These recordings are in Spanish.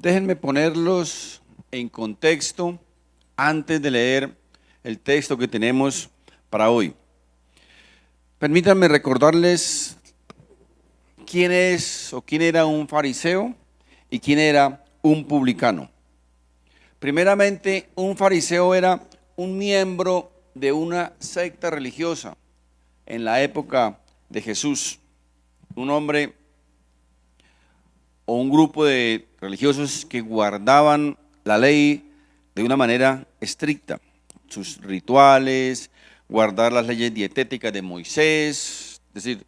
Déjenme ponerlos en contexto antes de leer el texto que tenemos para hoy. Permítanme recordarles quién es o quién era un fariseo y quién era un publicano. Primeramente, un fariseo era un miembro de una secta religiosa en la época de Jesús. Un hombre o un grupo de religiosos que guardaban la ley de una manera estricta, sus rituales, guardar las leyes dietéticas de Moisés, es decir,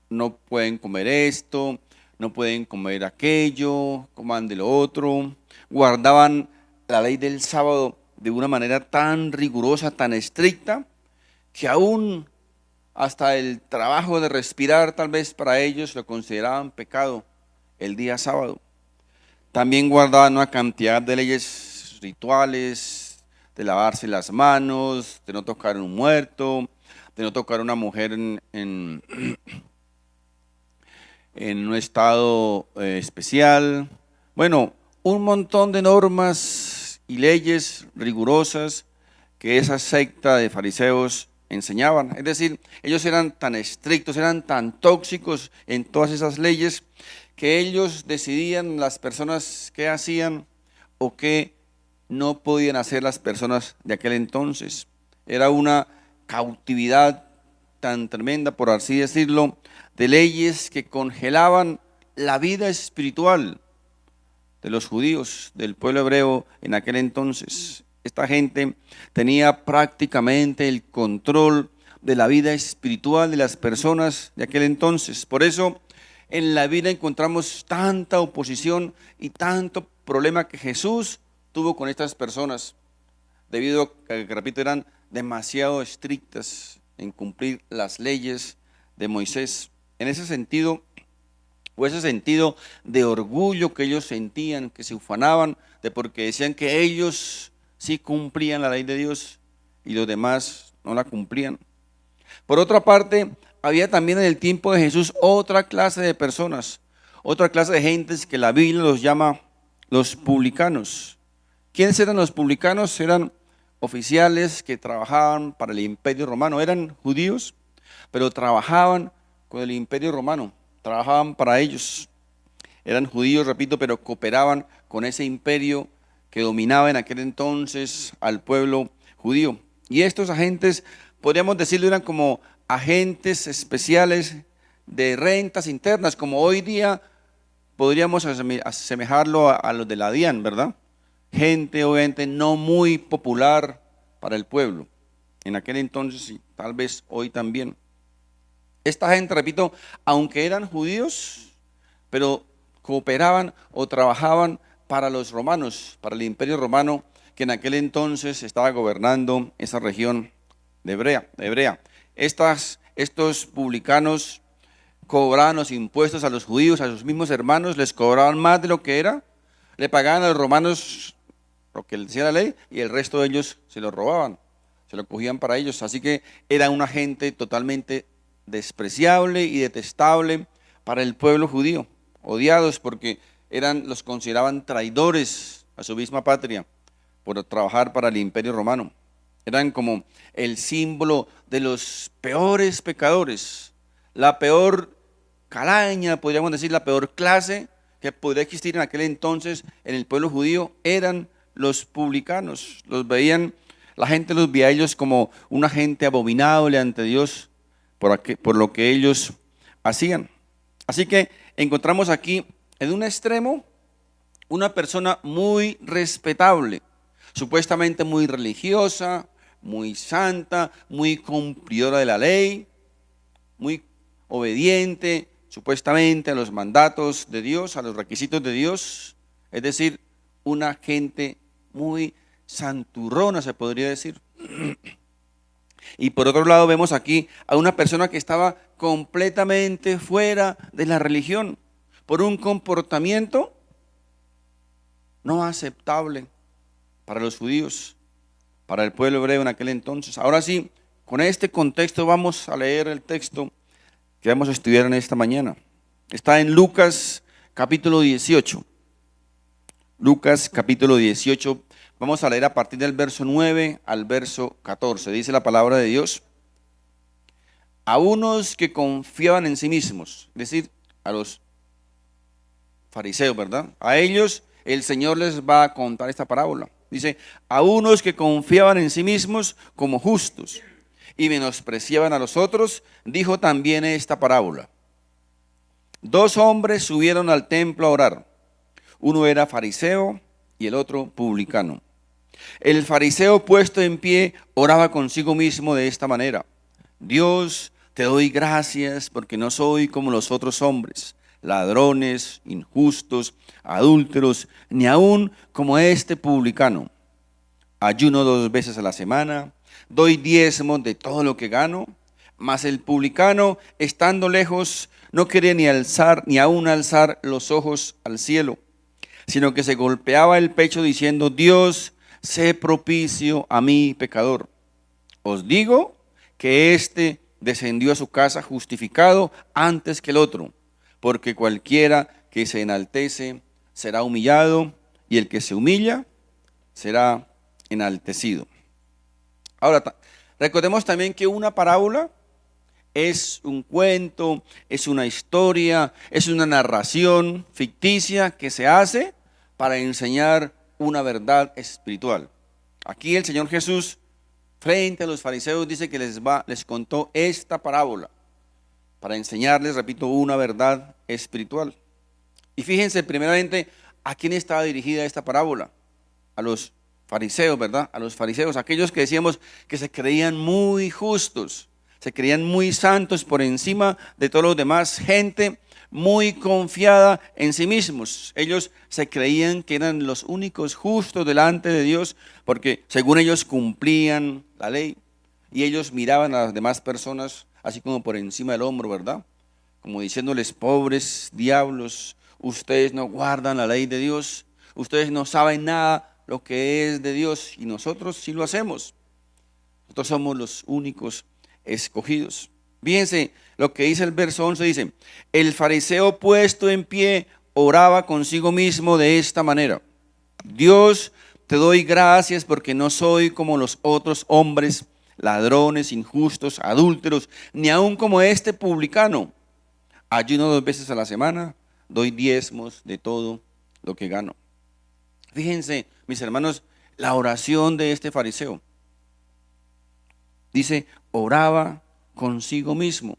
no pueden comer esto, no pueden comer aquello, coman de lo otro, guardaban la ley del sábado de una manera tan rigurosa, tan estricta, que aún hasta el trabajo de respirar tal vez para ellos lo consideraban pecado el día sábado. También guardaban una cantidad de leyes rituales, de lavarse las manos, de no tocar a un muerto, de no tocar a una mujer en un estado especial. Bueno, un montón de normas y leyes rigurosas que esa secta de fariseos enseñaban. Es decir, ellos eran tan estrictos, eran tan tóxicos en todas esas leyes que ellos decidían las personas qué hacían o qué no podían hacer las personas de aquel entonces. Era una cautividad tan tremenda, por así decirlo, de leyes que congelaban la vida espiritual de los judíos, del pueblo hebreo en aquel entonces. Esta gente tenía prácticamente el control de la vida espiritual de las personas de aquel entonces. Por eso en la vida encontramos tanta oposición y tanto problema que Jesús tuvo con estas personas, debido a que, repito, eran demasiado estrictas en cumplir las leyes de Moisés. En ese sentido, o ese sentido de orgullo que ellos sentían, que se ufanaban de porque decían que ellos sí cumplían la ley de Dios y los demás no la cumplían. Por otra parte, había también en el tiempo de Jesús otra clase de personas, otra clase de gentes que la Biblia los llama los publicanos. ¿Quiénes eran los publicanos? Eran oficiales que trabajaban para el Imperio Romano, eran judíos, pero trabajaban con el Imperio Romano, trabajaban para ellos. Eran judíos, repito, pero cooperaban con ese imperio que dominaba en aquel entonces al pueblo judío. Y estos agentes, podríamos decirlo, eran como agentes especiales de rentas internas, como hoy día podríamos asemejarlo a los de la DIAN, ¿verdad? Gente obviamente no muy popular para el pueblo, en aquel entonces y tal vez hoy también. Esta gente, repito, aunque eran judíos, pero cooperaban o trabajaban para los romanos, para el Imperio Romano, que en aquel entonces estaba gobernando esa región de Hebrea. Estos publicanos cobraban los impuestos a los judíos, a sus mismos hermanos, les cobraban más de lo que era, le pagaban a los romanos lo que decía la ley y el resto de ellos se lo robaban, se lo cogían para ellos. Así que era una gente totalmente despreciable y detestable para el pueblo judío, odiados porque los consideraban traidores a su misma patria por trabajar para el Imperio Romano. Eran como el símbolo de los peores pecadores, la peor calaña, podríamos decir, la peor clase que podría existir en aquel entonces en el pueblo judío, eran los publicanos. La gente los veía a ellos como una gente abominable ante Dios por lo que ellos hacían. Así que encontramos aquí en un extremo una persona muy respetable, supuestamente muy religiosa, muy santa, muy cumplidora de la ley, muy obediente supuestamente a los mandatos de Dios, a los requisitos de Dios, es decir, una gente muy santurrona, se podría decir. Y por otro lado vemos aquí a una persona que estaba completamente fuera de la religión, por un comportamiento no aceptable para los judíos, para el pueblo hebreo en aquel entonces. Ahora sí, con este contexto vamos a leer el texto que vamos a estudiar en esta mañana. Está en Lucas capítulo 18. Lucas capítulo 18, vamos a leer a partir del verso 9 al verso 14. Dice la palabra de Dios: a unos que confiaban en sí mismos, es decir, a los fariseos, ¿verdad? A ellos el Señor les va a contar esta parábola. Dice: a unos que confiaban en sí mismos como justos y menospreciaban a los otros, dijo también esta parábola. Dos hombres subieron al templo a orar. Uno era fariseo y el otro publicano. El fariseo, puesto en pie, oraba consigo mismo de esta manera: Dios, te doy gracias porque no soy como los otros hombres, ladrones, injustos, adúlteros, ni aun como este publicano. Ayuno 2 veces a la semana, doy diezmos de todo lo que gano. Mas el publicano, estando lejos, no quería ni aun alzar los ojos al cielo, sino que se golpeaba el pecho diciendo: Dios, sé propicio a mí, pecador. Os digo que éste descendió a su casa justificado antes que el otro, porque cualquiera que se enaltece será humillado, y el que se humilla será enaltecido. Ahora, recordemos también que una parábola es un cuento, es una historia, es una narración ficticia que se hace para enseñar una verdad espiritual. Aquí el Señor Jesús, frente a los fariseos, dice que les contó esta parábola para enseñarles, repito, una verdad espiritual. Y fíjense primeramente a quién estaba dirigida esta parábola: a los fariseos, ¿verdad? A los fariseos, aquellos que decíamos que se creían muy justos, se creían muy santos por encima de todos los demás, gente muy confiada en sí mismos. Ellos se creían que eran los únicos justos delante de Dios, porque según ellos cumplían la ley, y ellos miraban a las demás personas así como por encima del hombro, ¿verdad? Como diciéndoles: pobres diablos, ustedes no guardan la ley de Dios, ustedes no saben nada lo que es de Dios, y nosotros sí lo hacemos. Nosotros somos los únicos escogidos. Fíjense lo que dice el verso 11, dice: el fariseo, puesto en pie, oraba consigo mismo de esta manera: Dios, te doy gracias porque no soy como los otros hombres, ladrones, injustos, adúlteros, ni aun como este publicano. Ayuno 2 veces a la semana, doy diezmos de todo lo que gano. Fíjense, mis hermanos, la oración de este fariseo. Dice: oraba consigo mismo.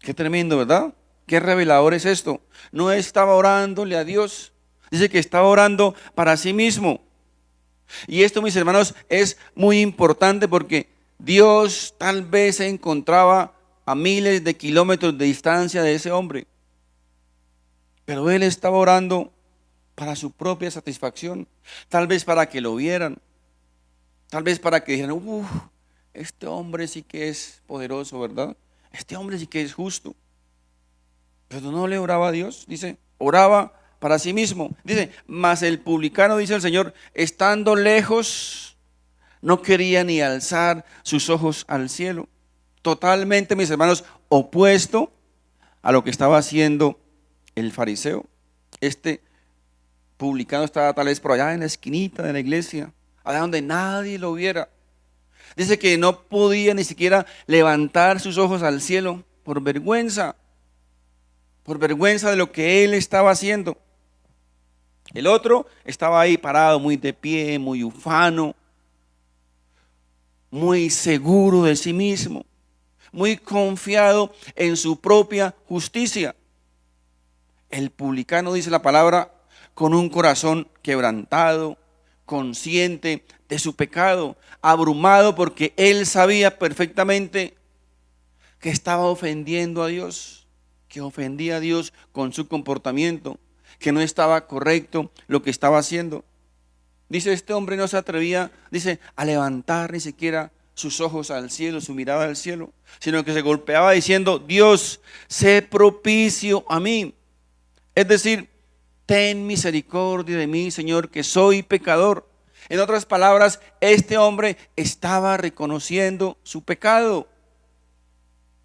Qué tremendo, ¿verdad? Qué revelador es esto. No estaba orándole a Dios, dice que estaba orando para sí mismo. Y esto, mis hermanos, es muy importante porque Dios tal vez se encontraba a miles de kilómetros de distancia de ese hombre, pero él estaba orando para su propia satisfacción, tal vez para que lo vieran, tal vez para que dijeran: este hombre sí que es poderoso, ¿verdad? Este hombre sí que es justo. Pero no le oraba a Dios, dice, oraba para sí mismo. Dice: mas el publicano, dice el Señor, estando lejos, no quería ni alzar sus ojos al cielo. Totalmente, mis hermanos, opuesto a lo que estaba haciendo el fariseo. Este publicano estaba tal vez por allá en la esquinita de la iglesia, allá donde nadie lo viera. Dice que no podía ni siquiera levantar sus ojos al cielo por vergüenza de lo que él estaba haciendo. El otro estaba ahí parado, muy de pie, muy ufano, muy seguro de sí mismo, muy confiado en su propia justicia. El publicano, dice la palabra, con un corazón quebrantado, consciente de su pecado, abrumado porque él sabía perfectamente que estaba ofendiendo a Dios, que ofendía a Dios con su comportamiento, que no estaba correcto lo que estaba haciendo. Dice, este hombre no se atrevía, dice, a levantar ni siquiera sus ojos al cielo, su mirada al cielo, sino que se golpeaba diciendo: Dios, sé propicio a mí. Es decir, ten misericordia de mí, Señor, que soy pecador. En otras palabras, este hombre estaba reconociendo su pecado.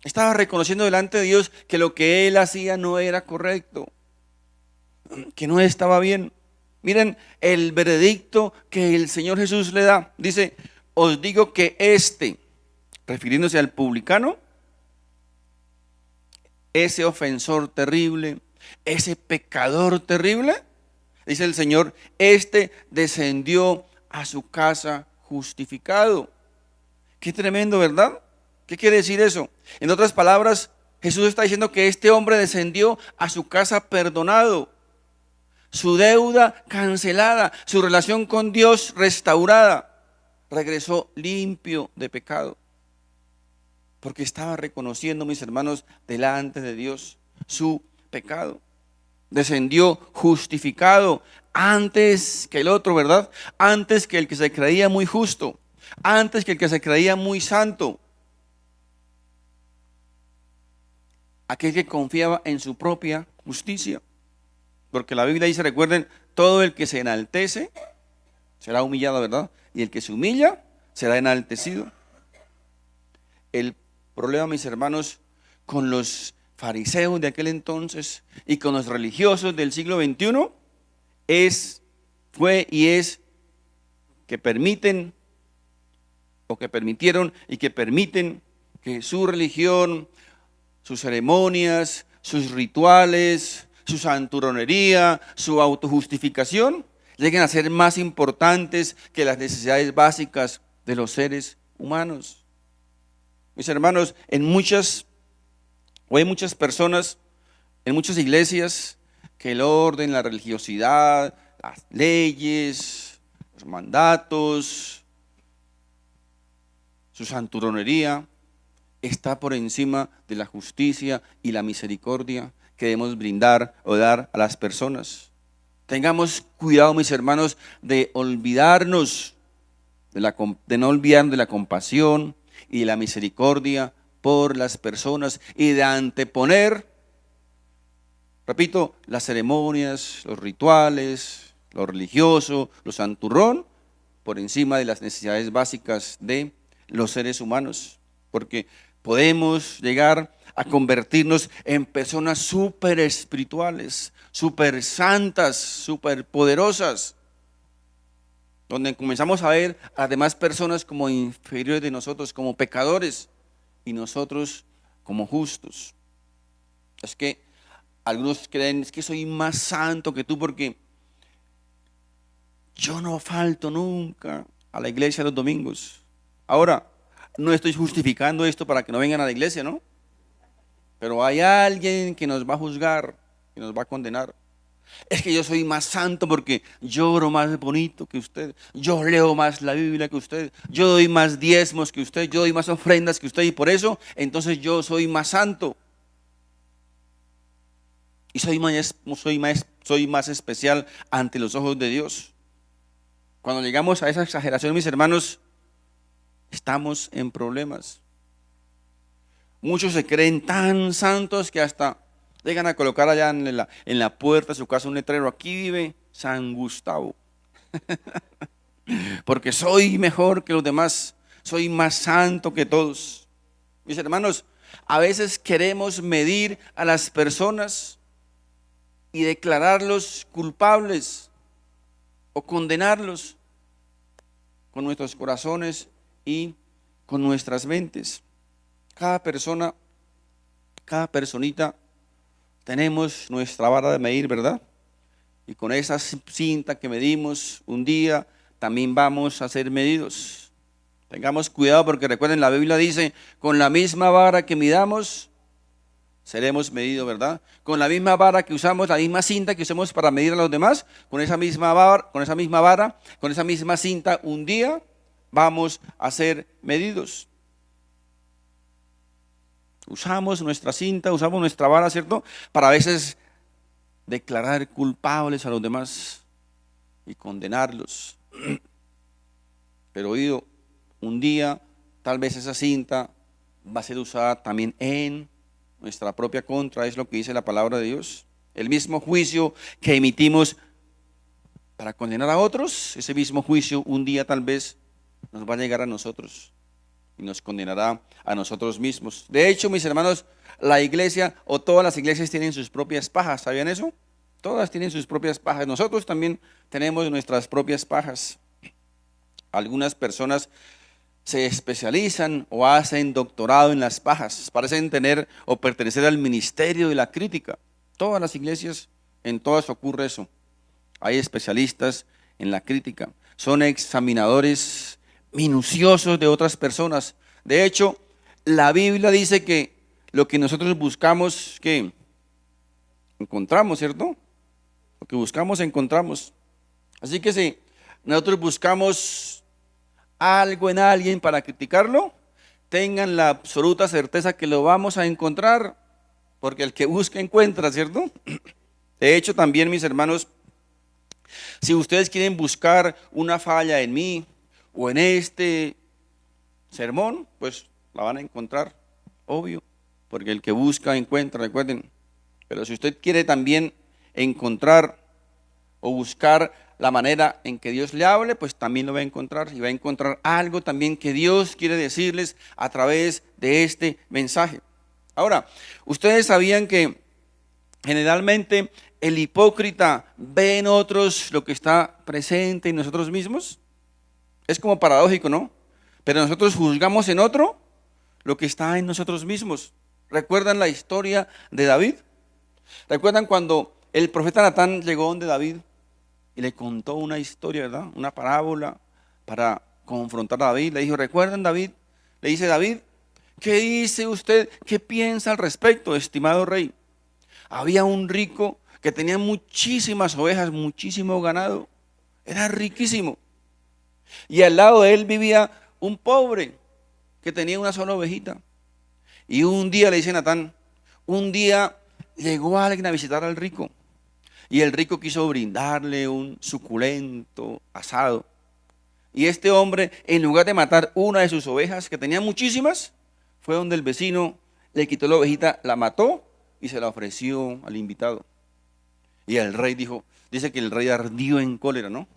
Estaba reconociendo delante de Dios que lo que él hacía no era correcto. que no estaba bien. Miren el veredicto que el Señor Jesús le da. Dice, os digo que refiriéndose al publicano, ese ofensor terrible, ese pecador terrible, dice el Señor, descendió a su casa justificado. Qué tremendo, ¿verdad? ¿Qué quiere decir eso? En otras palabras, Jesús está diciendo que este hombre descendió a su casa perdonado, su deuda cancelada, su relación con Dios restaurada. Regresó limpio de pecado, porque estaba reconociendo, mis hermanos, delante de Dios su pecado. Descendió justificado antes que el otro, ¿verdad? Antes que el que se creía muy justo, antes que el que se creía muy santo, aquel que confiaba en su propia justicia. Porque la Biblia dice, recuerden, todo el que se enaltece será humillado, ¿verdad? Y el que se humilla será enaltecido. El problema, mis hermanos, con los fariseos de aquel entonces y con los religiosos del siglo XXI fue y es que permitieron y que permiten que su religión, sus ceremonias, sus rituales, su santurronería, su autojustificación lleguen a ser más importantes que las necesidades básicas de los seres humanos. Mis hermanos, hay muchas personas, en muchas iglesias, que el orden, la religiosidad, las leyes, los mandatos, su santurronería, está por encima de la justicia y la misericordia que debemos brindar o dar a las personas. Tengamos cuidado, mis hermanos, de no olvidarnos de la compasión y de la misericordia por las personas y de anteponer, repito, las ceremonias, los rituales, lo religioso, lo santurrón, por encima de las necesidades básicas de los seres humanos, porque podemos llegar a convertirnos en personas súper espirituales, súper santas, súper poderosas, donde comenzamos a ver a las demás personas como inferiores de nosotros, como pecadores, y nosotros como justos. Es que algunos creen, es que soy más santo que tú porque yo no falto nunca a la iglesia los domingos. Ahora, no estoy justificando esto para que no vengan a la iglesia, ¿no? Pero hay alguien que nos va a juzgar, que nos va a condenar. Es que yo soy más santo porque yo oro más bonito que usted, yo leo más la Biblia que usted, yo doy más diezmos que usted, yo doy más ofrendas que usted y por eso, entonces yo soy más santo. Y soy más especial ante los ojos de Dios. Cuando llegamos a esa exageración, mis hermanos, estamos en problemas. Muchos se creen tan santos que hasta llegan a colocar allá en la puerta de su casa un letrero: aquí vive San Gustavo. Porque soy mejor que los demás, soy más santo que todos. Mis hermanos, a veces queremos medir a las personas y declararlos culpables o condenarlos con nuestros corazones y con nuestras mentes. Cada persona, cada personita, tenemos nuestra vara de medir, ¿verdad? Y con esa cinta que medimos un día, también vamos a ser medidos. Tengamos cuidado porque recuerden, la Biblia dice, con la misma vara que midamos, seremos medidos, ¿verdad? Con la misma vara que usamos, la misma cinta que usamos para medir a los demás, con esa misma cinta, un día vamos a ser medidos. Usamos nuestra cinta, usamos nuestra vara, ¿cierto? Para a veces declarar culpables a los demás y condenarlos. Pero oído, un día tal vez esa cinta va a ser usada también en nuestra propia contra, es lo que dice la palabra de Dios. El mismo juicio que emitimos para condenar a otros, ese mismo juicio un día tal vez nos va a llegar a nosotros y nos condenará a nosotros mismos. De hecho, mis hermanos, la iglesia o todas las iglesias tienen sus propias pajas, ¿sabían eso? Todas tienen sus propias pajas. Nosotros también tenemos nuestras propias pajas. Algunas personas se especializan o hacen doctorado en las pajas. Parecen tener o pertenecer al ministerio de la crítica. Todas las iglesias, en todas ocurre eso. Hay especialistas en la crítica. Son examinadores minuciosos de otras personas. De hecho, la Biblia dice que lo que nosotros buscamos, que encontramos, ¿cierto? Lo que buscamos, encontramos. Así que si nosotros buscamos algo en alguien para criticarlo, tengan la absoluta certeza que lo vamos a encontrar, porque el que busca encuentra, ¿cierto? De hecho, también, mis hermanos, si ustedes quieren buscar una falla en mí o en este sermón, pues la van a encontrar, obvio, porque el que busca encuentra, recuerden. Pero si usted quiere también encontrar o buscar la manera en que Dios le hable, pues también lo va a encontrar, y va a encontrar algo también que Dios quiere decirles a través de este mensaje. Ahora, ustedes sabían que generalmente el hipócrita ve en otros lo que está presente en nosotros mismos. Es como paradójico, ¿no? Pero nosotros juzgamos en otro lo que está en nosotros mismos. ¿Recuerdan la historia de David? ¿Recuerdan cuando el profeta Natán llegó donde David y le contó una historia, ¿verdad? Una parábola para confrontar a David? Le dijo, ¿recuerdan, David? Le dice David, ¿qué dice usted? ¿Qué piensa al respecto, estimado rey? Había un rico que tenía muchísimas ovejas, muchísimo ganado. Era riquísimo. Y al lado de él vivía un pobre que tenía una sola ovejita. Y un día, le dice Natán, un día llegó alguien a visitar al rico. Y el rico quiso brindarle un suculento asado. Y este hombre, en lugar de matar una de sus ovejas, que tenía muchísimas, fue donde el vecino le quitó la ovejita, la mató y se la ofreció al invitado. Y el rey dice que el rey ardió en cólera, ¿no?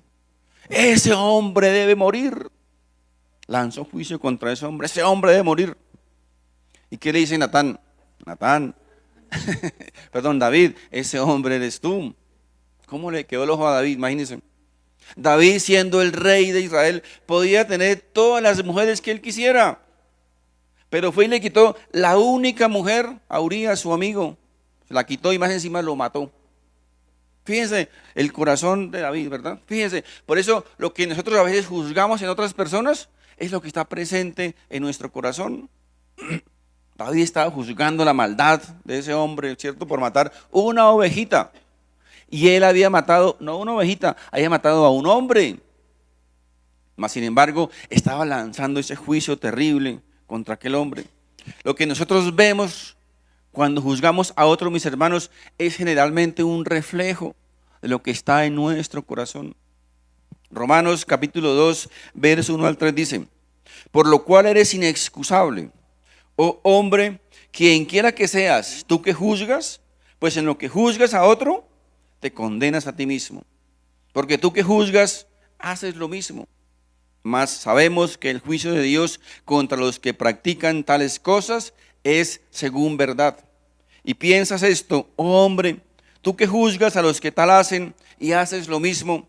Ese hombre debe morir. Lanzó juicio contra ese hombre debe morir. ¿Y qué le dice Natán? Perdón, David, ese hombre eres tú. ¿Cómo le quedó el ojo a David? Imagínense. David, siendo el rey de Israel, podía tener todas las mujeres que él quisiera, pero fue y le quitó la única mujer a Urías, su amigo. Se la quitó y más encima lo mató. Fíjense el corazón de David, ¿verdad? Fíjense, por eso lo que nosotros a veces juzgamos en otras personas es lo que está presente en nuestro corazón. David estaba juzgando la maldad de ese hombre, ¿cierto? Por matar una ovejita. Y él había matado, no una ovejita, había matado a un hombre. Mas sin embargo, estaba lanzando ese juicio terrible contra aquel hombre. Lo que nosotros vemos cuando juzgamos a otros, mis hermanos, es generalmente un reflejo de lo que está en nuestro corazón. Romanos capítulo 2, verso 1 al 3 dice, por lo cual eres inexcusable, oh hombre, quien quiera que seas, tú que juzgas, pues en lo que juzgas a otro, te condenas a ti mismo. Porque tú que juzgas, haces lo mismo. Mas sabemos que el juicio de Dios contra los que practican tales cosas es según verdad. Y piensas esto, oh hombre, tú que juzgas a los que tal hacen y haces lo mismo,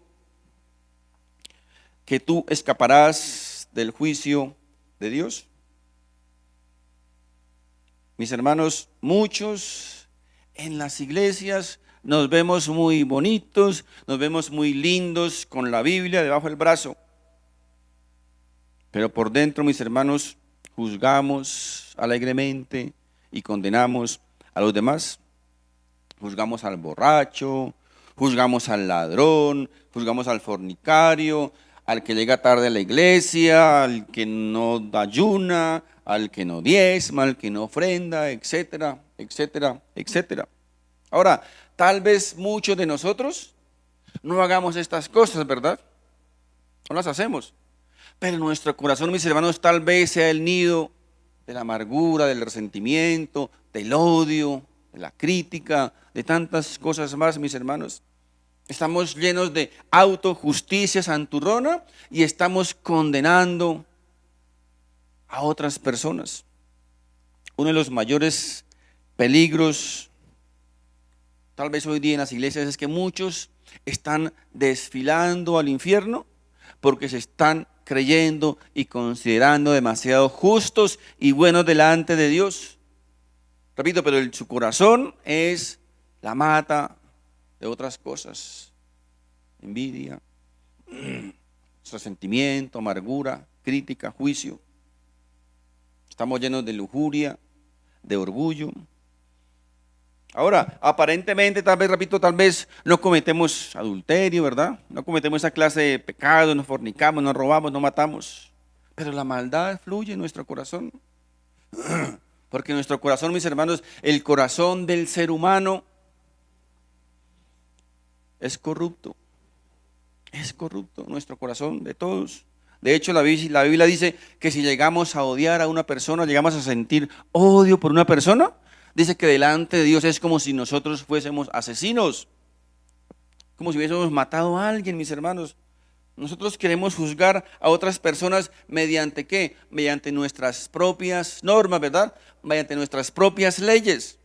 que tú escaparás del juicio de Dios. Mis hermanos, muchos en las iglesias nos vemos muy bonitos, nos vemos muy lindos con la Biblia debajo del brazo. Pero por dentro, mis hermanos, juzgamos alegremente y condenamos a los demás. Juzgamos al borracho, juzgamos al ladrón, juzgamos al fornicario, al que llega tarde a la iglesia, al que no ayuna, al que no diezma, al que no ofrenda, etcétera, etcétera, etcétera. Ahora, tal vez muchos de nosotros no hagamos estas cosas, ¿verdad? No las hacemos. Pero nuestro corazón, mis hermanos, tal vez sea el nido de la amargura, del resentimiento, del odio, de la crítica, de tantas cosas más, mis hermanos. Estamos llenos de autojusticia santurrona y estamos condenando a otras personas. Uno de los mayores peligros tal vez hoy día en las iglesias es que muchos están desfilando al infierno porque se están creyendo y considerando demasiado justos y buenos delante de Dios. Repito, pero su corazón es la mata de otras cosas: envidia, resentimiento, amargura, crítica, juicio. Estamos llenos de lujuria, de orgullo. Ahora, aparentemente, tal vez, repito, tal vez no cometemos adulterio, ¿verdad? No cometemos esa clase de pecado, no fornicamos, no robamos, no matamos. Pero la maldad fluye en nuestro corazón. Porque nuestro corazón, mis hermanos, el corazón del ser humano es corrupto. Es corrupto nuestro corazón de todos. De hecho, la Biblia dice que si llegamos a odiar a una persona, llegamos a sentir odio por una persona, dice que delante de Dios es como si nosotros fuésemos asesinos, como si hubiésemos matado a alguien, mis hermanos. Nosotros queremos juzgar a otras personas mediante ¿qué? Mediante nuestras propias normas, ¿verdad? Mediante nuestras propias leyes.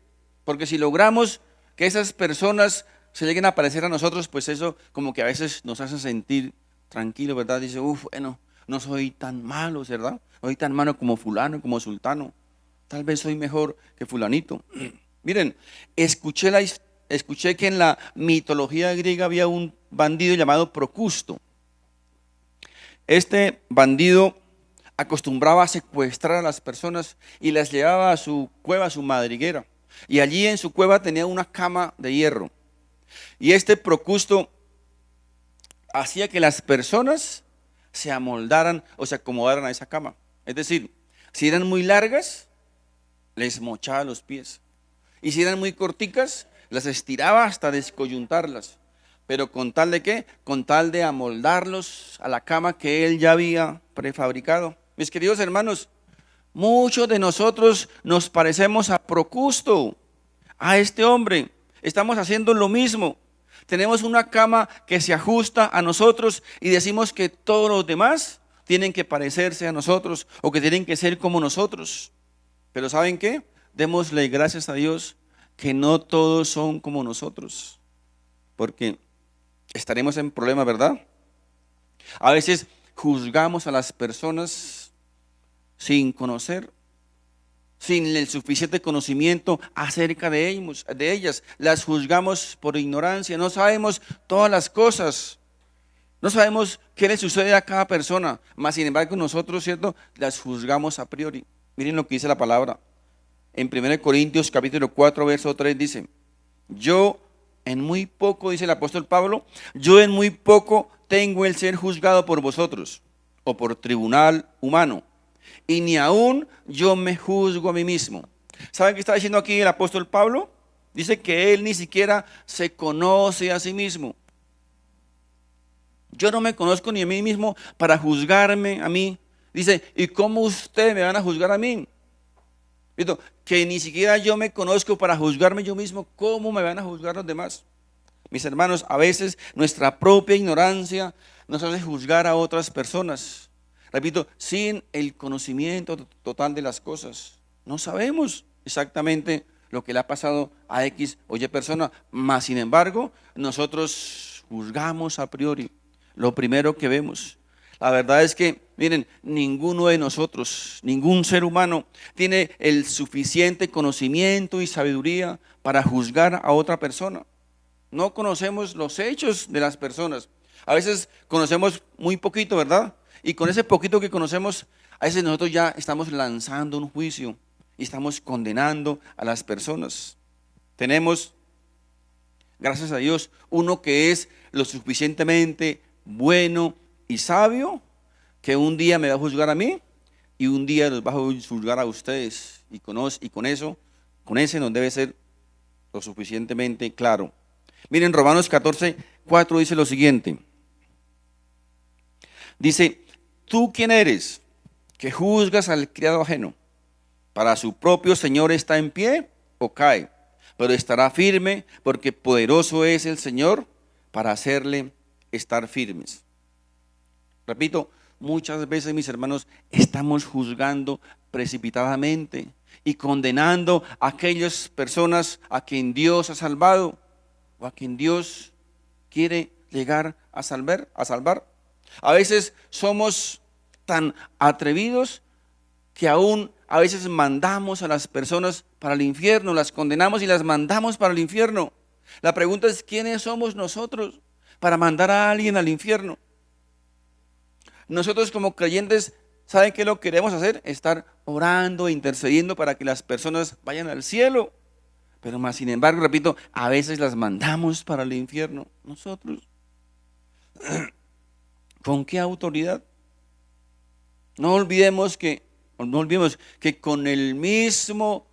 Porque si logramos que esas personas se lleguen a parecer a nosotros, pues eso como que a veces nos hace sentir tranquilos, ¿verdad? Dice, bueno, no soy tan malo, ¿verdad? No soy tan malo como fulano, como sultano. Tal vez soy mejor que fulanito. Miren, escuché que en la mitología griega había un bandido llamado Procusto. Este bandido acostumbraba a secuestrar a las personas y las llevaba a su cueva, a su madriguera. Y allí en su cueva tenía una cama de hierro. Y este Procusto hacía que las personas se amoldaran o se acomodaran a esa cama. Es decir, si eran muy largas, les mochaba los pies. Y si eran muy corticas, las estiraba hasta descoyuntarlas. Pero ¿con tal de qué? Con tal de amoldarlos a la cama que él ya había prefabricado. Mis queridos hermanos, muchos de nosotros nos parecemos a Procusto, a este hombre. Estamos haciendo lo mismo. Tenemos una cama que se ajusta a nosotros y decimos que todos los demás tienen que parecerse a nosotros o que tienen que ser como nosotros. Pero ¿saben qué? Démosle gracias a Dios que no todos son como nosotros, porque estaremos en problemas, ¿verdad? A veces juzgamos a las personas sin conocer, sin el suficiente conocimiento acerca de ellas. Las juzgamos por ignorancia, no sabemos todas las cosas, no sabemos qué le sucede a cada persona, mas sin embargo nosotros, ¿cierto?, las juzgamos a priori. Miren lo que dice la palabra. En 1 Corintios capítulo 4, verso 3 dice, yo en muy poco, dice el apóstol Pablo, yo en muy poco tengo el ser juzgado por vosotros o por tribunal humano. Y ni aún yo me juzgo a mí mismo. ¿Saben qué está diciendo aquí el apóstol Pablo? Dice que él ni siquiera se conoce a sí mismo. Yo no me conozco ni a mí mismo para juzgarme a mí. Dice, ¿y cómo ustedes me van a juzgar a mí? Que ni siquiera yo me conozco para juzgarme yo mismo. ¿Cómo me van a juzgar los demás? Mis hermanos, a veces nuestra propia ignorancia nos hace juzgar a otras personas. Repito, sin el conocimiento total de las cosas. No sabemos exactamente lo que le ha pasado a X o Y persona, mas sin embargo, nosotros juzgamos a priori lo primero que vemos. La verdad es que, miren, ninguno de nosotros, ningún ser humano tiene el suficiente conocimiento y sabiduría para juzgar a otra persona. No conocemos los hechos de las personas. A veces conocemos muy poquito, ¿verdad? Y con ese poquito que conocemos, a veces nosotros ya estamos lanzando un juicio y estamos condenando a las personas. Tenemos, gracias a Dios, uno que es lo suficientemente bueno y sabio, que un día me va a juzgar a mí y un día los va a juzgar a ustedes. Y con ese nos debe ser lo suficientemente claro. Miren, Romanos 14, 4 dice lo siguiente. Dice, ¿tú quién eres que juzgas al criado ajeno? Para su propio Señor está en pie o cae, pero estará firme porque poderoso es el Señor para hacerle estar firmes. Repito, muchas veces, mis hermanos, estamos juzgando precipitadamente y condenando a aquellas personas a quien Dios ha salvado. o a quien Dios quiere llegar a salvar. A veces somos tan atrevidos que aún a veces mandamos a las personas para el infierno, las condenamos y las mandamos para el infierno. La pregunta es, ¿quiénes somos nosotros para mandar a alguien al infierno? Nosotros como creyentes, ¿saben qué lo queremos hacer? Estar orando e intercediendo para que las personas vayan al cielo. Pero más sin embargo, repito, a veces las mandamos para el infierno. Nosotros, ¿con qué autoridad? No olvidemos que con el mismo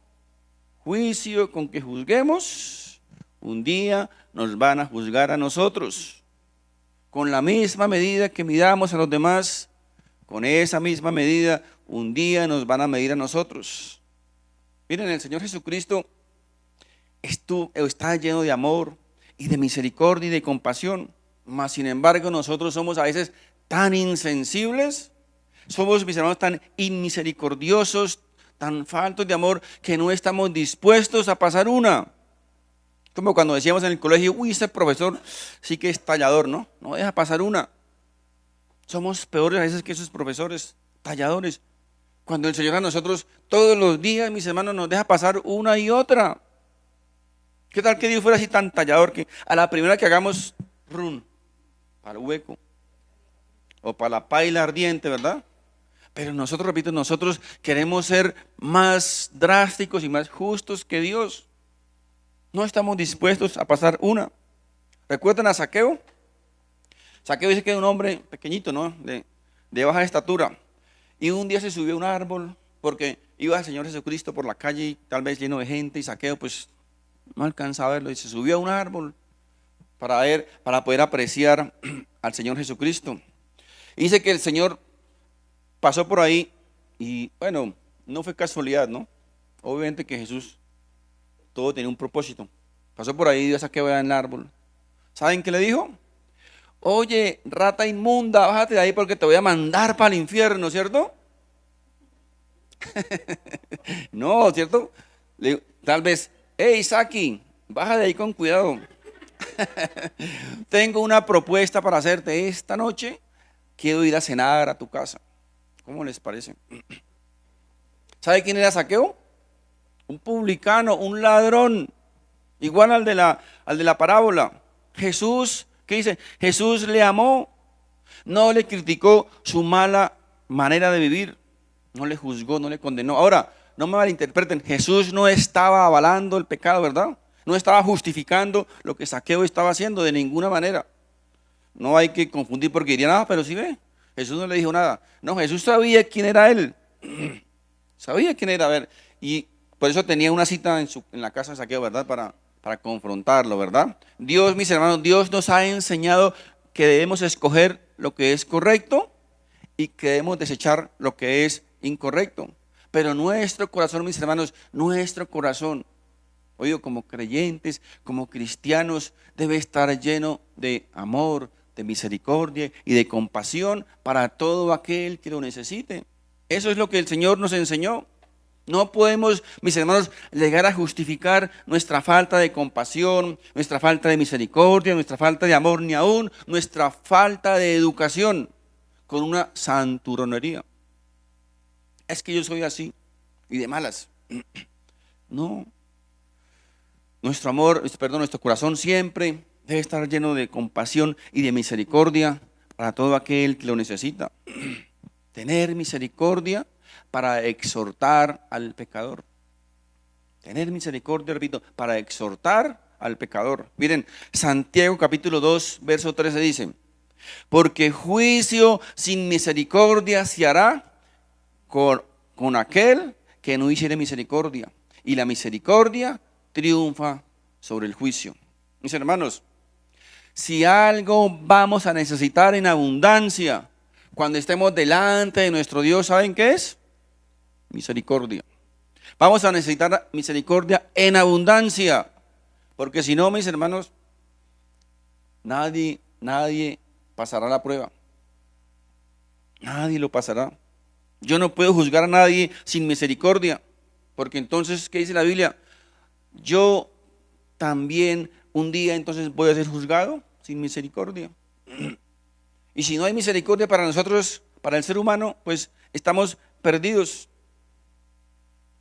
juicio con que juzguemos, un día nos van a juzgar a nosotros. Con la misma medida que midamos a los demás, con esa misma medida, un día nos van a medir a nosotros. Miren, el Señor Jesucristo está lleno de amor y de misericordia y de compasión, mas sin embargo nosotros somos a veces tan insensibles, somos, mis hermanos, tan inmisericordiosos, tan faltos de amor, que no estamos dispuestos a pasar una. Como cuando decíamos en el colegio, uy, ese profesor sí que es tallador, ¿no? No deja pasar una. Somos peores a veces que esos profesores talladores. Cuando el Señor a nosotros todos los días, mis hermanos, nos deja pasar una y otra. ¿Qué tal que Dios fuera así tan tallador que a la primera que hagamos, run, para el hueco, o para la paila ardiente, ¿verdad? Pero nosotros, repito, nosotros queremos ser más drásticos y más justos que Dios. No estamos dispuestos a pasar una. ¿Recuerdan a Zaqueo? Zaqueo dice que era un hombre pequeñito, ¿no? De baja estatura. Y un día se subió a un árbol porque iba el Señor Jesucristo por la calle, tal vez lleno de gente, y Zaqueo pues no alcanzaba a verlo. Y se subió a un árbol para poder apreciar al Señor Jesucristo. Y dice que el Señor pasó por ahí y bueno, no fue casualidad, ¿no? Obviamente que Jesús todo tenía un propósito. Pasó por ahí y dio Zaqueo en el árbol. ¿Saben qué le dijo? Oye, rata inmunda, bájate de ahí porque te voy a mandar para el infierno, ¿cierto? No, ¿cierto? Tal vez, hey, Saki, baja de ahí con cuidado. Tengo una propuesta para hacerte esta noche. Quiero ir a cenar a tu casa. ¿Cómo les parece? ¿Sabe quién era Zaqueo? Un publicano, un ladrón, igual al de la parábola. Jesús, ¿qué dice? Jesús le amó, no le criticó su mala manera de vivir, no le juzgó, no le condenó. Ahora, no me malinterpreten, Jesús no estaba avalando el pecado, ¿verdad? No estaba justificando lo que Zaqueo estaba haciendo de ninguna manera. No hay que confundir porque dirían, ah, pero sí ve, Jesús no le dijo nada. No, Jesús sabía quién era él. Sabía quién era, a ver, y por eso tenía una cita en la casa de Zaqueo, ¿verdad? Para confrontarlo, ¿verdad? Dios, mis hermanos, Dios nos ha enseñado que debemos escoger lo que es correcto y que debemos desechar lo que es incorrecto. Pero nuestro corazón, mis hermanos, nuestro corazón, oído, como creyentes, como cristianos, debe estar lleno de amor, de misericordia y de compasión para todo aquel que lo necesite. Eso es lo que el Señor nos enseñó. No podemos, mis hermanos, llegar a justificar nuestra falta de compasión, nuestra falta de misericordia, nuestra falta de amor, ni aún nuestra falta de educación con una santurronería. Es que yo soy así y de malas. No. Nuestro corazón siempre debe estar lleno de compasión y de misericordia para todo aquel que lo necesita. Tener misericordia para exhortar al pecador. Tener misericordia, repito, para exhortar al pecador. Miren, Santiago capítulo 2, verso 13 dice, porque juicio sin misericordia se hará con aquel que no hiciere misericordia. Y la misericordia triunfa sobre el juicio. Mis hermanos, si algo vamos a necesitar en abundancia cuando estemos delante de nuestro Dios, ¿saben qué es? Misericordia. Vamos a necesitar misericordia en abundancia, porque si no, mis hermanos, nadie pasará la prueba. Nadie lo pasará. Yo no puedo juzgar a nadie sin misericordia, porque entonces, ¿qué dice la Biblia? Yo también un día entonces voy a ser juzgado sin misericordia. Y si no hay misericordia para nosotros, para el ser humano, pues estamos perdidos.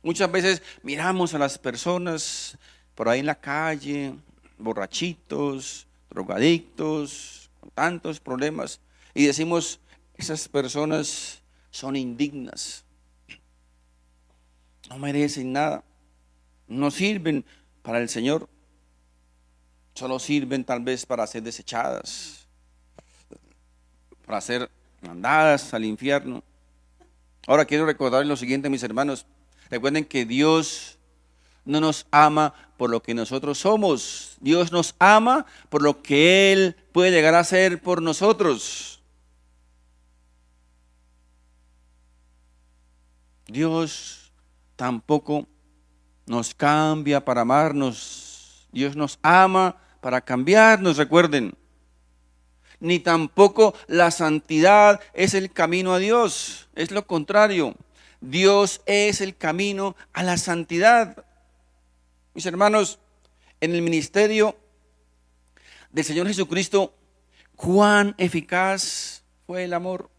Muchas veces miramos a las personas por ahí en la calle, borrachitos, drogadictos, con tantos problemas, y decimos, esas personas son indignas, no merecen nada, no sirven para el Señor, solo sirven tal vez para ser desechadas, para ser mandadas al infierno. Ahora quiero recordarles lo siguiente, mis hermanos. Recuerden que Dios no nos ama por lo que nosotros somos. Dios nos ama por lo que Él puede llegar a ser por nosotros. Dios tampoco nos cambia para amarnos. Dios nos ama para cambiarnos, recuerden. Ni tampoco la santidad es el camino a Dios. Es lo contrario. Dios es el camino a la santidad. Mis hermanos, en el ministerio del Señor Jesucristo, cuán eficaz fue el amor.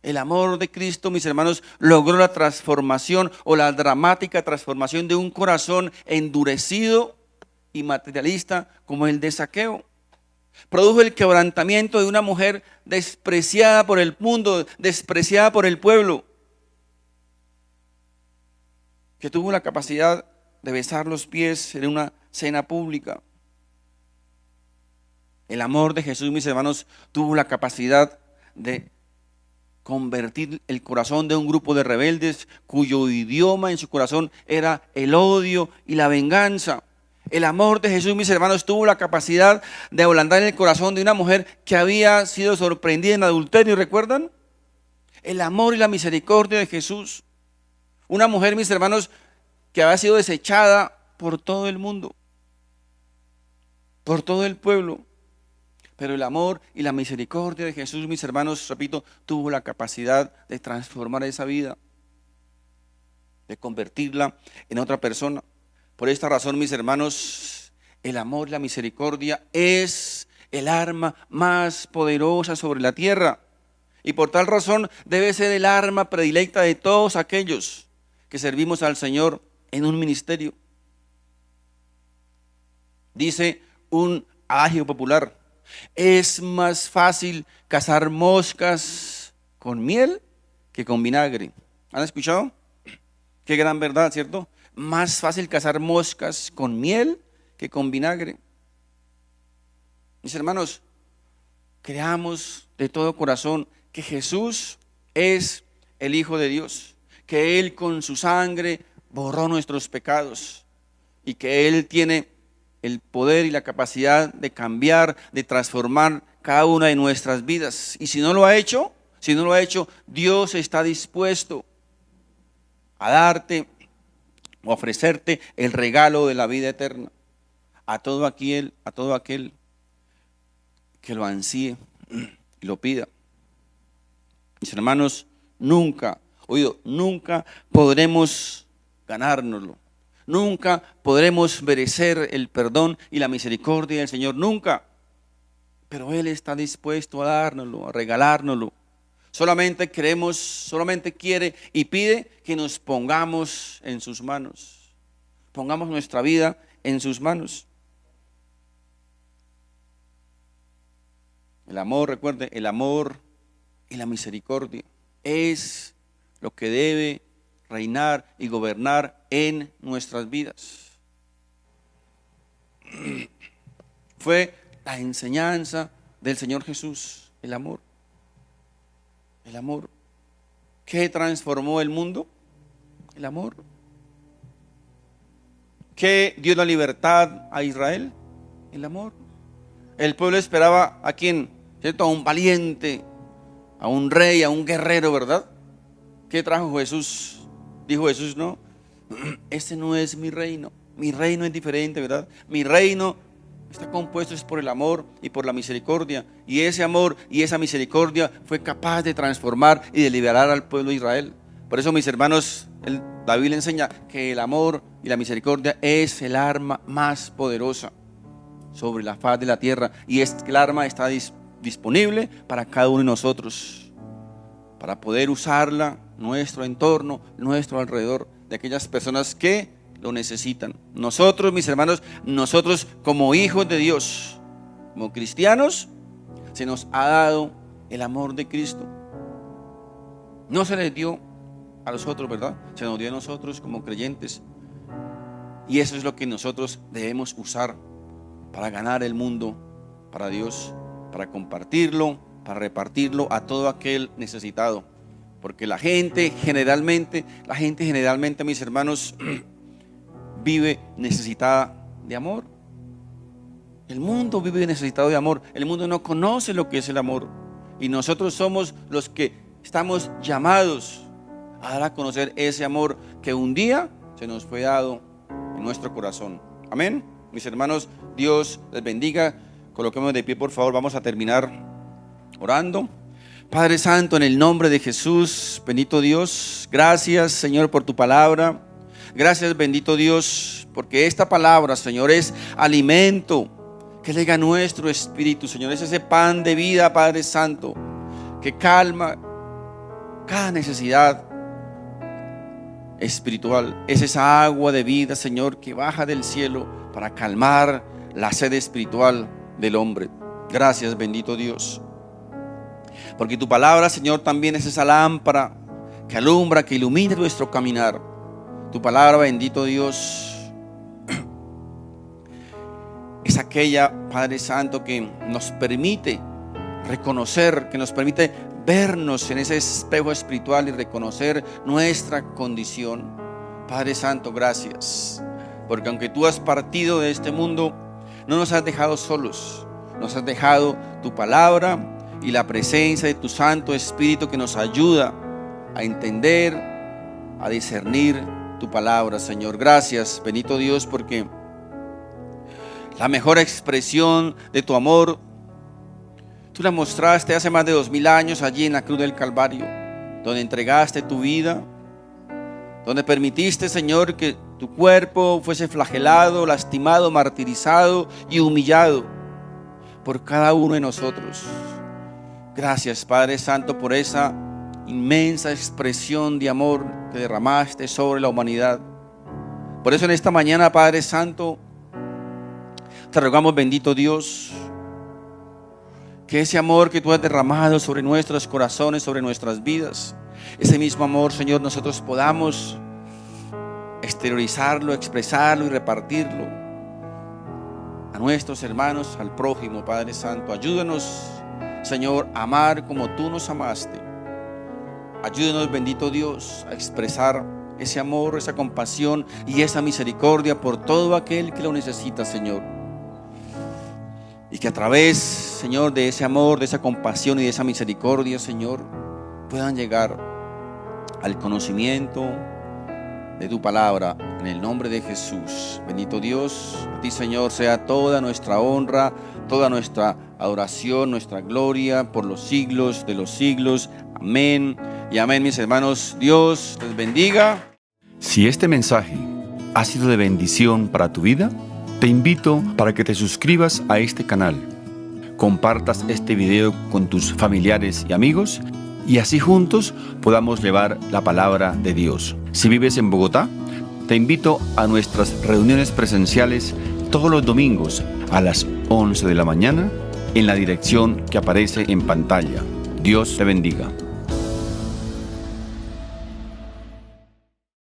El amor de Cristo, mis hermanos, logró la transformación o la dramática transformación de un corazón endurecido y materialista como el de Zaqueo. Produjo el quebrantamiento de una mujer despreciada por el mundo, despreciada por el pueblo, que tuvo la capacidad de besar los pies en una cena pública. El amor de Jesús, mis hermanos, tuvo la capacidad de convertir el corazón de un grupo de rebeldes cuyo idioma en su corazón era el odio y la venganza. El amor de Jesús, mis hermanos, tuvo la capacidad de ablandar el corazón de una mujer que había sido sorprendida en adulterio, ¿recuerdan? El amor y la misericordia de Jesús. Una mujer, mis hermanos, que había sido desechada por todo el mundo, por todo el pueblo. Pero el amor y la misericordia de Jesús, mis hermanos, repito, tuvo la capacidad de transformar esa vida, de convertirla en otra persona. Por esta razón, mis hermanos, el amor y la misericordia es el arma más poderosa sobre la tierra. Y por tal razón debe ser el arma predilecta de todos aquellos que servimos al Señor en un ministerio. Dice un adagio popular: es más fácil cazar moscas con miel que con vinagre. ¿Han escuchado? Qué gran verdad, ¿cierto? Más fácil cazar moscas con miel que con vinagre. Mis hermanos, creamos de todo corazón que Jesús es el Hijo de Dios, que Él con su sangre borró nuestros pecados y que Él tiene el poder y la capacidad de cambiar, de transformar cada una de nuestras vidas. Y si no lo ha hecho, Dios está dispuesto a darte, a ofrecerte el regalo de la vida eterna a todo aquel que lo ansíe y lo pida. Mis hermanos, nunca podremos ganárnoslo. Nunca podremos merecer el perdón y la misericordia del Señor, nunca. Pero Él está dispuesto a dárnoslo, a regalárnoslo. Solamente quiere y pide que nos pongamos en sus manos. Pongamos nuestra vida en sus manos. El amor, recuerde, el amor y la misericordia es lo que debe reinar y gobernar en nuestras vidas. Fue la enseñanza del Señor Jesús, el amor. El amor. ¿Qué transformó el mundo? El amor. ¿Qué dio la libertad a Israel? El amor. El pueblo esperaba a quién, ¿cierto? A un valiente, a un rey, a un guerrero, ¿verdad? ¿Qué trajo Jesús? Dijo Jesús: no, este no es mi reino es diferente, ¿verdad? Mi reino está compuesto es por el amor y por la misericordia, y ese amor y esa misericordia fue capaz de transformar y de liberar al pueblo de Israel. Por eso, mis hermanos, La Biblia enseña que el amor y la misericordia es el arma más poderosa sobre la faz de la tierra, y el arma está disponible para cada uno de nosotros, para poder usarla, nuestro entorno, nuestro alrededor, de aquellas personas que lo necesitan. Nosotros, mis hermanos, nosotros como hijos de Dios, como cristianos, se nos ha dado el amor de Cristo. No se les dio a los otros, ¿verdad? Se nos dio a nosotros como creyentes. Y eso es lo que nosotros debemos usar para ganar el mundo para Dios, para compartirlo, para repartirlo a todo aquel necesitado. Porque la gente generalmente, mis hermanos, vive necesitada de amor. El mundo vive necesitado de amor. El mundo no conoce lo que es el amor. Y nosotros somos los que estamos llamados a dar a conocer ese amor que un día se nos fue dado en nuestro corazón. Amén. Mis hermanos, Dios les bendiga. Coloquémonos de pie, por favor. Vamos a terminar orando. Padre Santo, en el nombre de Jesús, bendito Dios, gracias, Señor, por tu palabra. Gracias, bendito Dios, porque esta palabra, Señor, es alimento que llega a nuestro espíritu, Señor. Es ese pan de vida, Padre Santo, que calma cada necesidad espiritual. Es esa agua de vida, Señor, que baja del cielo para calmar la sed espiritual del hombre. Gracias, bendito Dios, porque tu palabra, Señor, también es esa lámpara que alumbra, que ilumina nuestro caminar. Tu palabra, bendito Dios, es aquella, Padre Santo, que nos permite reconocer, que nos permite vernos en ese espejo espiritual y reconocer nuestra condición. Padre Santo, gracias, porque aunque tú has partido de este mundo, no nos has dejado solos. Nos has dejado tu palabra y la presencia de tu Santo Espíritu, que nos ayuda a entender, a discernir tu palabra, Señor. Gracias, bendito Dios, porque la mejor expresión de tu amor tú la mostraste hace más de 2000 años allí en la cruz del Calvario, donde entregaste tu vida, donde permitiste, Señor, que tu cuerpo fuese flagelado, lastimado, martirizado y humillado por cada uno de nosotros. Gracias, Padre Santo, por esa inmensa expresión de amor que derramaste sobre la humanidad. Por eso en esta mañana, Padre Santo, te rogamos, bendito Dios, que ese amor que tú has derramado sobre nuestros corazones, sobre nuestras vidas, ese mismo amor, Señor, nosotros podamos exteriorizarlo, expresarlo y repartirlo a nuestros hermanos, al prójimo. Padre Santo, ayúdanos, Señor, a amar como tú nos amaste. Ayúdanos, bendito Dios, a expresar ese amor, esa compasión y esa misericordia por todo aquel que lo necesita, Señor. Y que a través, Señor, de ese amor, de esa compasión y de esa misericordia, Señor, puedan llegar al conocimiento de tu palabra, en el nombre de Jesús. Bendito Dios, a ti, Señor, sea toda nuestra honra, toda nuestra adoración, nuestra gloria por los siglos de los siglos. Amén y amén, mis hermanos. Dios les bendiga. Si este mensaje ha sido de bendición para tu vida, te invito para que te suscribas a este canal, compartas este video con tus familiares y amigos, y así juntos podamos llevar la palabra de Dios. Si vives en Bogotá, te invito a nuestras reuniones presenciales todos los domingos a las 11 de la mañana en la dirección que aparece en pantalla. Dios te bendiga.